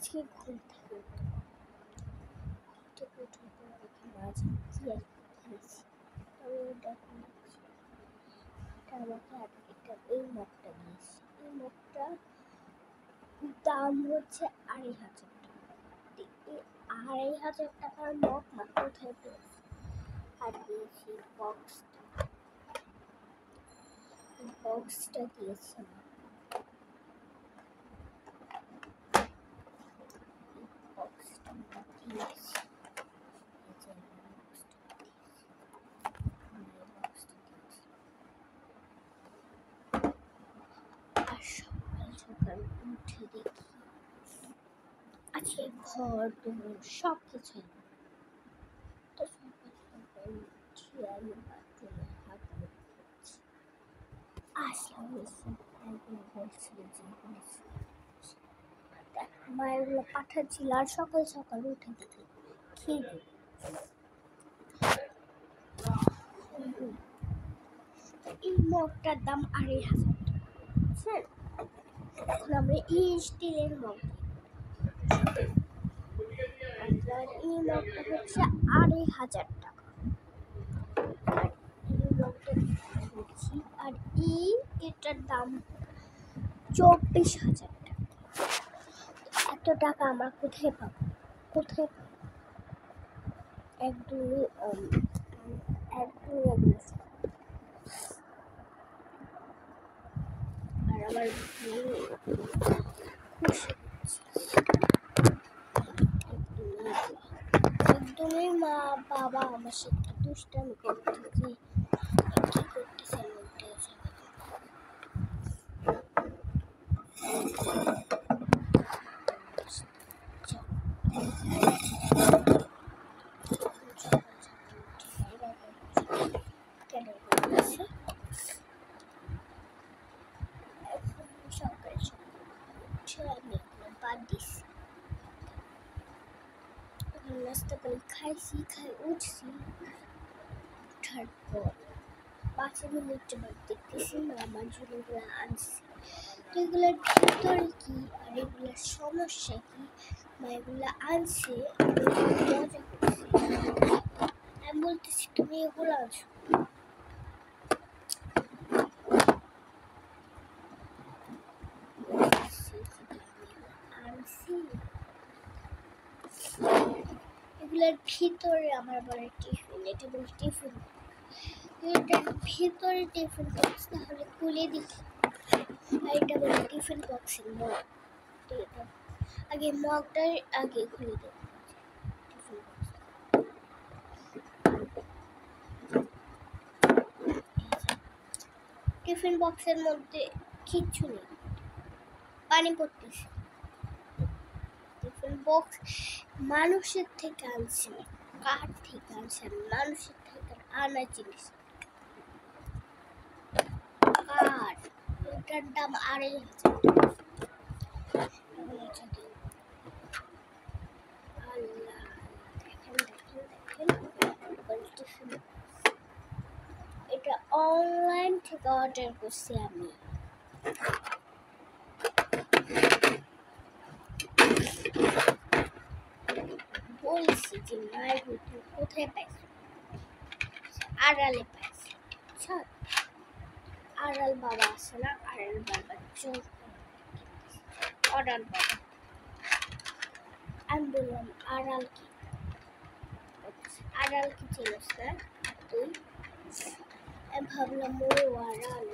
আজকে ঘুম থেকে উঠে দেখি মাছ কি আর খেয়েছি। আমি দেখো আমাকে একটা এই মগটা দিয়েছি। এই মগটা দাম হচ্ছে ২,৫০০ টাকা। এই ২,৫০০ টাকার মগ কোথায় পেয়েছি? আর দিয়েছি বক্সটা দিয়েছি সকাল সকাল উঠে দেখি আজকে ঘর দোর সব কিছু তো সকাল সকাল উঠে আমি বাথরুমে হাত মুখ ধুচ্ছি। আসলাম বলছিল যে মায়েরগুলো পাঠাচ্ছিল আর সকাল সকাল উঠে দেখি খেয়ে এই মগটার দাম ২,৫০০ টাকা। বুঝছেন? এখন আমরা এই স্টিলের মগ এই মগটা হচ্ছে ২,৫০০ টাকা। আর এটার দাম ২৪,০০০ টাকা। এত টাকা আমরা কোথায় পাবো? একদমই আর আমার একদমই মা বাবা আমার সাথে দুষ্টামি করতেছে। কি করতেছে নাস্তা করে খাইছি, উঠছি। উঠার পর ৫ মিনিট দেখতেছি মা আমার জন্য এগুলো আনছে। তো এগুলোর ভিতরে কি আর এগুলোর সমস্যা কি? মা এগুলো আনছে মজা করছে। আমি বলতেছি তুমি এগুলো আনছো এগুলোর ভিতরে আমার বলে টিফিন, এটা বলে টিফিন, এটার ভিতরে টিফিন বক্স, তাহলে খুলে দেখি। আর এটা বলে টিফিন বক্সের মগ। আগে মগটার আগে খুলে দেব। টিফিন বক্সের মধ্যে কিচ্ছু নেই, পানি পড়তেছে। টিফিন বক্স মানুষের থেকে আনছে, কার থেকে আনছে? মানুষের থেকে আনা জিনিস। কার? এটার দাম ২,৫০০ টাকা। এটা অনলাইন থেকে অর্ডার করছি আমি। বলছি যে মায়ের তুমি কোথায় পাইছো? আড়ালে পাইছি। আড়াল বাবা আছে না, আড়াল বাবা চোর আড়াল বাবা। আমি বললাম আড়াল কি? আড়াল কি চিনিস না তুই? আমি ভাবলাম ও আড়াল।